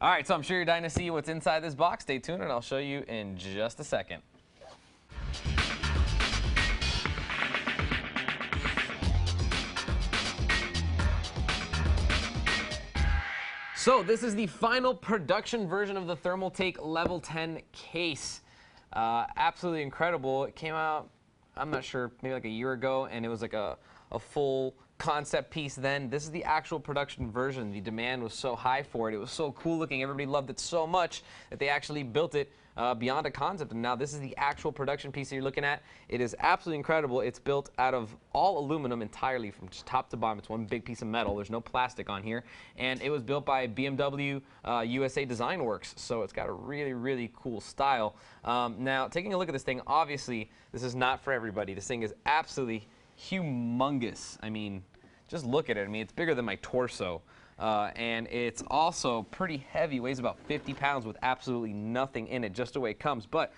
All right, so I'm sure you're dying to see what's inside this box. Stay tuned, and I'll show you in just a second. So this is the final production version of the Thermaltake Level 10 case. Absolutely incredible. It came out, I'm not sure, maybe like a year ago, and it was like a full concept piece then. This is the actual production version. The demand was so high for it. It was so cool looking. Everybody loved it so much that they actually built it beyond a concept. And now this is the actual production piece that you're looking at. It is absolutely incredible. It's built out of all aluminum entirely from just top to bottom. It's one big piece of metal. There's no plastic on here. And it was built by BMW USA Design Works. So it's got a really, really cool style. Now, taking a look at this thing, obviously, this is not for everybody. This thing is absolutely humongous. I mean, just look at it. I mean, it's bigger than my torso. And it's also pretty heavy, weighs about 50 pounds with absolutely nothing in it, just the way it comes. But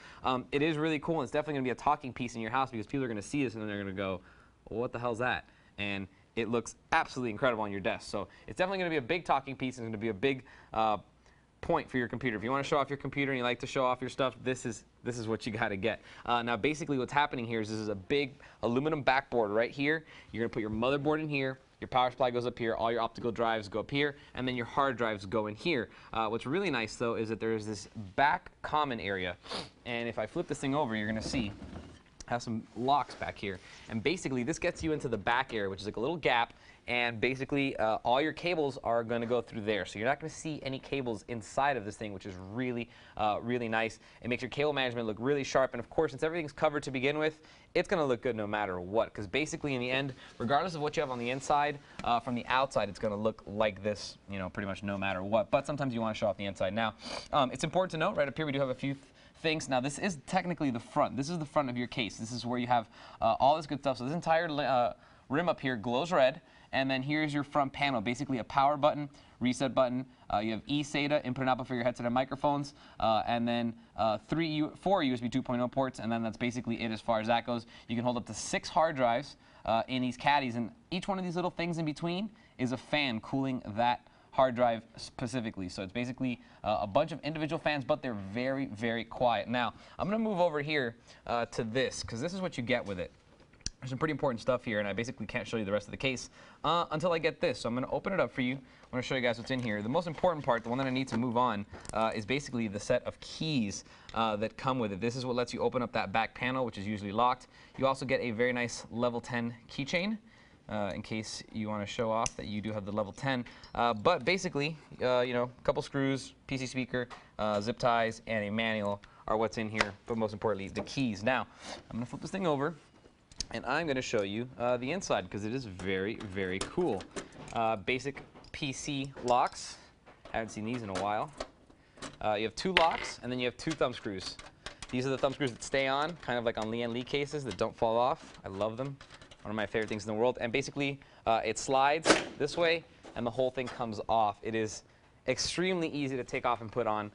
it is really cool, and it's definitely going to be a talking piece in your house because people are going to see this and then they're going to go, well, what the hell's that? And it looks absolutely incredible on your desk. So it's definitely going to be a big talking piece, and it's going to be a big point for your computer. If you want to show off your computer and you like to show off your stuff, this is what you got to get. Now, basically what's happening here is this is a big aluminum backboard right here. You're going to put your motherboard in here. Your power supply goes up here, all your optical drives go up here, and then your hard drives go in here. What's really nice, though, is that there's this back common area. And if I flip this thing over, you're going to see has some locks back here. And basically, this gets you into the back area, which is like a little gap. And basically, all your cables are going to go through there. So you're not going to see any cables inside of this thing, which is really, really nice. It makes your cable management look really sharp. And of course, since everything's covered to begin with, it's going to look good no matter what. Because basically, in the end, regardless of what you have on the inside, from the outside, it's going to look like this, you know, pretty much no matter what. But sometimes you want to show off the inside. Now, it's important to note, right up here, we do have a few things. Now, this is technically the front. This is the front of your case. This is where you have all this good stuff. So this entire rim up here glows red. And then here's your front panel, basically a power button, reset button. You have eSATA, input and output for your headset and microphones, and then 4 USB 2.0 ports, and then that's basically it as far as that goes. You can hold up to 6 hard drives in these caddies, and each one of these little things in between is a fan cooling that hard drive specifically. So it's basically a bunch of individual fans, but they're very, very quiet. Now, I'm going to move over here to this, because this is what you get with it. There's some pretty important stuff here, and I basically can't show you the rest of the case until I get this. So I'm going to open it up for you. I'm going to show you guys what's in here. The most important part, the one that I need to move on, is basically the set of keys that come with it. This is what lets you open up that back panel, which is usually locked. You also get a very nice Level 10 keychain, in case you want to show off that you do have the Level 10. But basically, you know, a couple screws, PC speaker, zip ties, and a manual are what's in here. But most importantly, the keys. Now, I'm going to flip this thing over. And I'm going to show you the inside because it is very, very cool. Basic PC locks. Haven't seen these in a while. You have 2 locks, and then you have 2 thumb screws. These are the thumb screws that stay on, kind of like on Lee cases that don't fall off. I love them. One of my favorite things in the world. And basically, it slides this way, and the whole thing comes off. It is extremely easy to take off and put on.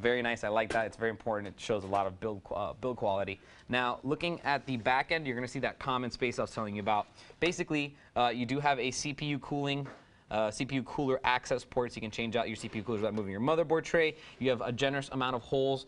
Very nice. I like that. It's very important. It shows a lot of build quality. Now, looking at the back end, you're going to see that common space I was telling you about. Basically, you do have a CPU cooler access ports. You can change out your CPU coolers without moving your motherboard tray. You have a generous amount of holes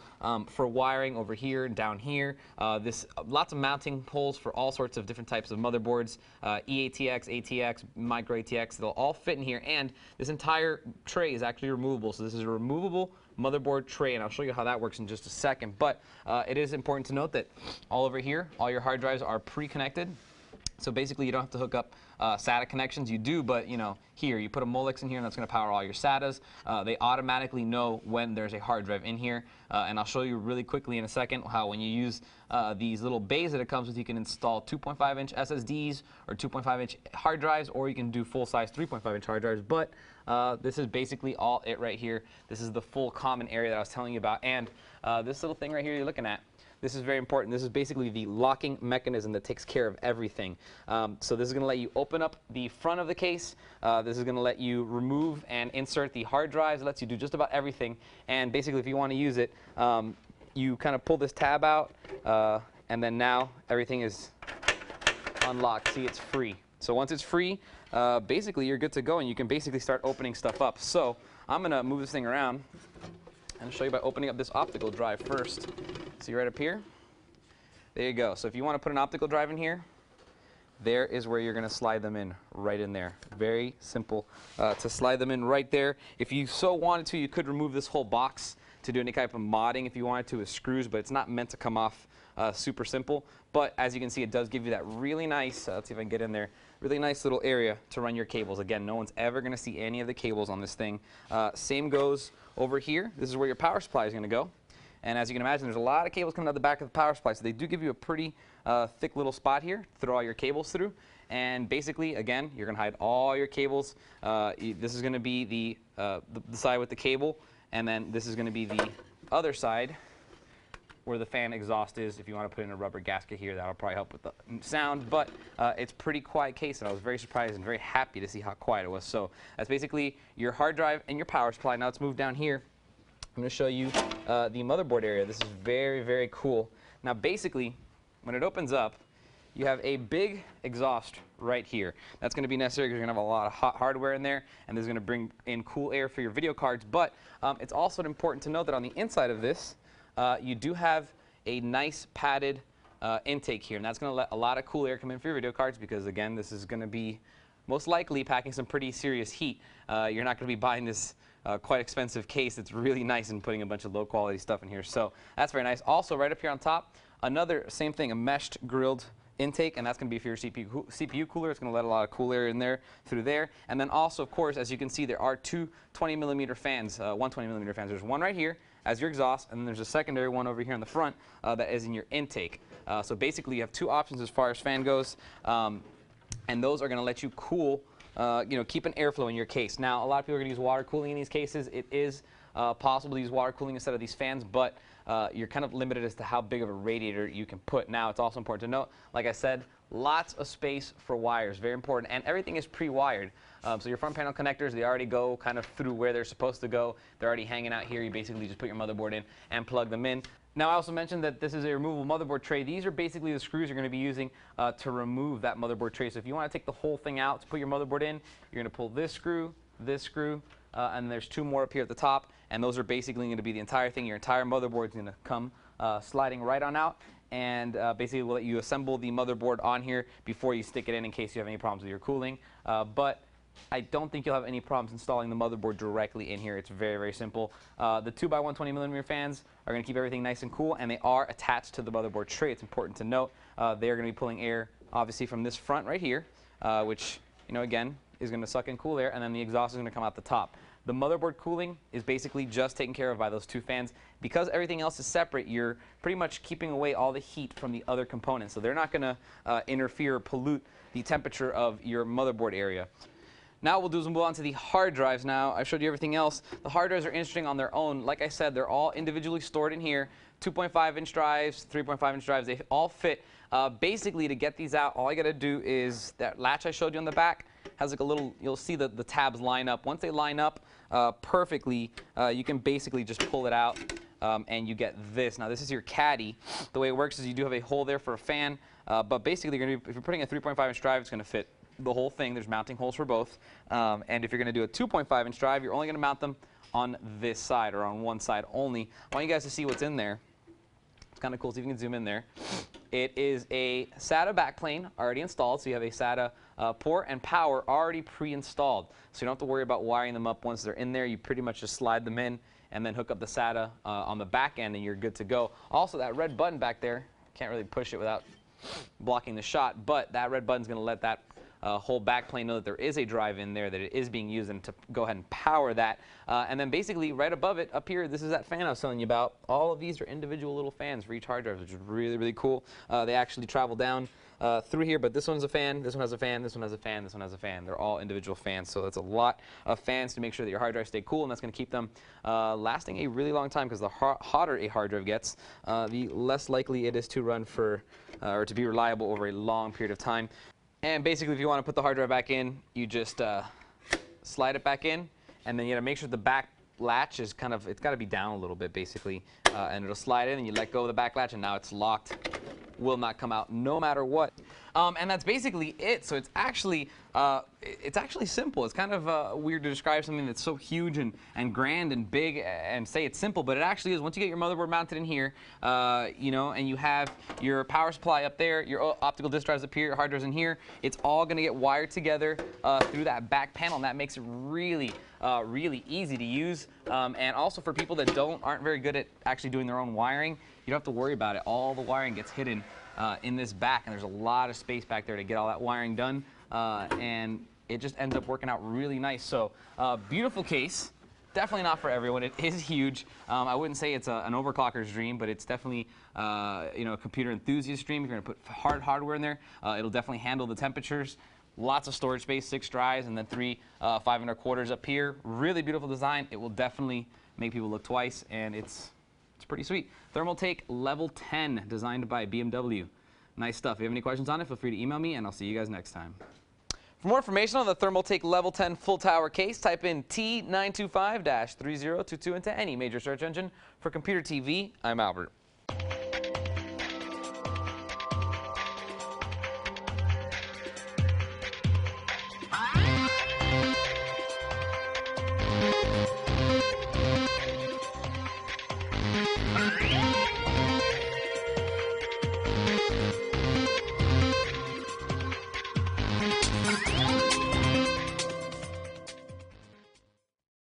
for wiring over here and down here. Lots of mounting holes for all sorts of different types of motherboards. eATX, ATX, micro ATX, they'll all fit in here. And this entire tray is actually removable. So this is a removable motherboard tray, and I'll show you how that works in just a second. But it is important to note that all over here, all your hard drives are pre-connected. So basically, you don't have to hook up SATA connections. You do, but you know, here you put a Molex in here, and that's going to power all your SATAs. They automatically know when there's a hard drive in here, and I'll show you really quickly in a second how when you use these little bays that it comes with, you can install 2.5-inch SSDs or 2.5-inch hard drives, or you can do full-size 3.5-inch hard drives. But this is basically all it right here. This is the full common area that I was telling you about, and this little thing right here you're looking at. This is very important. This is basically the locking mechanism that takes care of everything. So this is going to let you open up the front of the case. This is going to let you remove and insert the hard drives. It lets you do just about everything. And basically, if you want to use it, you kind of pull this tab out, and then now everything is unlocked. See, it's free. So once it's free, basically you're good to go, and you can basically start opening stuff up. So I'm going to move this thing around and show you by opening up this optical drive first. See right up here? There you go. So if you want to put an optical drive in here, there is where you're going to slide them in, right in there. Very simple to slide them in right there. If you so wanted to, you could remove this whole box to do any type of modding if you wanted to with screws, but it's not meant to come off super simple. But as you can see, it does give you that really nice, let's see if I can get in there, really nice little area to run your cables. Again, no one's ever going to see any of the cables on this thing. Same goes over here. This is where your power supply is going to go. And as you can imagine, there's a lot of cables coming out the back of the power supply, so they do give you a pretty thick little spot here to throw all your cables through. And basically, again, you're going to hide all your cables. This is going to be the side with the cable, and then this is going to be the other side where the fan exhaust is. If you want to put in a rubber gasket here, that'll probably help with the sound. But it's a pretty quiet case, and I was very surprised and very happy to see how quiet it was. So that's basically your hard drive and your power supply. Now let's move down here. I'm going to show you the motherboard area. This is very, very cool. Now basically, when it opens up, you have a big exhaust right here. That's going to be necessary because you're going to have a lot of hot hardware in there, and this is going to bring in cool air for your video cards. But it's also important to note that on the inside of this, you do have a nice padded intake here, and that's going to let a lot of cool air come in for your video cards because, again, this is going to be most likely packing some pretty serious heat. You're not going to be buying this quite expensive case. It's really nice and putting a bunch of low quality stuff in here. So that's very nice. Also, right up here on top, another same thing, a meshed grilled intake, and that's going to be for your CPU cooler. It's going to let a lot of cool air in there through there. And then also, of course, as you can see, there are two 20mm fans, 120mm fans. There's one right here as your exhaust, and then there's a secondary one over here in the front that is in your intake. So basically, you have two options as far as fan goes, and those are going to let you cool, keep an airflow in your case. Now, a lot of people are going to use water cooling in these cases. It is possible to use water cooling instead of these fans, but you're kind of limited as to how big of a radiator you can put. Now, it's also important to note, like I said, lots of space for wires, very important, and everything is pre-wired. So your front panel connectors, they already go kind of through where they're supposed to go. They're already hanging out here. You basically just put your motherboard in and plug them in. Now, I also mentioned that this is a removable motherboard tray. These are basically the screws you're going to be using to remove that motherboard tray. So if you want to take the whole thing out to put your motherboard in, you're going to pull this screw, and there's two more up here at the top, and those are basically going to be the entire thing. Your entire motherboard is going to come sliding right on out, and basically we'll let you assemble the motherboard on here before you stick it in case you have any problems with your cooling. But I don't think you'll have any problems installing the motherboard directly in here. It's very, very simple. The 2x120mm fans are going to keep everything nice and cool, and they are attached to the motherboard tray. It's important to note they are going to be pulling air, obviously, from this front right here, which, again, is going to suck in cool air, and then the exhaust is going to come out the top. The motherboard cooling is basically just taken care of by those two fans. Because everything else is separate, you're pretty much keeping away all the heat from the other components. So they're not going to interfere or pollute the temperature of your motherboard area. Now what we'll do is move on to the hard drives now. I showed you everything else. The hard drives are interesting on their own. Like I said, they're all individually stored in here. 2.5-inch drives, 3.5-inch drives, they all fit. Basically, to get these out, all I got to do is that latch I showed you on the back has like a little, you'll see the tabs line up. Once they line up perfectly, you can basically just pull it out and you get this. Now, this is your caddy. The way it works is you do have a hole there for a fan, but basically, if you're putting a 3.5-inch drive, it's going to fit the whole thing. There's mounting holes for both. And if you're going to do a 2.5-inch drive, you're only going to mount them on this side or on one side only. I want you guys to see what's in there. It's kind of cool. See if you can zoom in there. It is a SATA backplane already installed. So you have a SATA port and power already pre-installed. So you don't have to worry about wiring them up once they're in there. You pretty much just slide them in and then hook up the SATA on the back end, and you're good to go. Also, that red button back there, can't really push it without blocking the shot, but that red button's going to let that whole backplane know that there is a drive in there, that it is being used, and to go ahead and power that. And then basically right above it, up here, this is that fan I was telling you about. All of these are individual little fans for each hard drive, which is really, really cool. They actually travel down through here, but this one's a fan, this one has a fan, this one has a fan, this one has a fan. They're all individual fans, so that's a lot of fans to make sure that your hard drives stay cool, and that's going to keep them lasting a really long time, because the hotter a hard drive gets, the less likely it is to run for, or to be reliable over a long period of time. And basically, if you want to put the hard drive back in, you just slide it back in, and then you got to make sure the back latch is kind of, it's got to be down a little bit, basically, and it'll slide in, and you let go of the back latch, and now it's locked. Will not come out no matter what. And that's basically it. So it's actually simple. It's kind of weird to describe something that's so huge and grand and big and say it's simple, but it actually is. Once you get your motherboard mounted in here, you know, and you have your power supply up there, your optical disk drives up here, your hard drives in here, it's all going to get wired together through that back panel, and that makes it really easy to use. And also for people that aren't very good at actually doing their own wiring, you don't have to worry about it. All the wiring gets hidden in this back, and there's a lot of space back there to get all that wiring done, and it just ends up working out really nice. So beautiful case. Definitely not for everyone. It is huge. I wouldn't say it's an overclocker's dream, but it's definitely you know, a computer enthusiast dream. If you're going to put hardware in there, it'll definitely handle the temperatures. Lots of storage space, 6 drives, and then 3 5.25 up here. Really beautiful design. It will definitely make people look twice, and it's pretty sweet. Thermaltake Level 10, designed by BMW. Nice stuff. If you have any questions on it, feel free to email me, and I'll see you guys next time. For more information on the Thermaltake Level 10 full tower case, type in T925-3022 into any major search engine. For Computer TV, I'm Albert.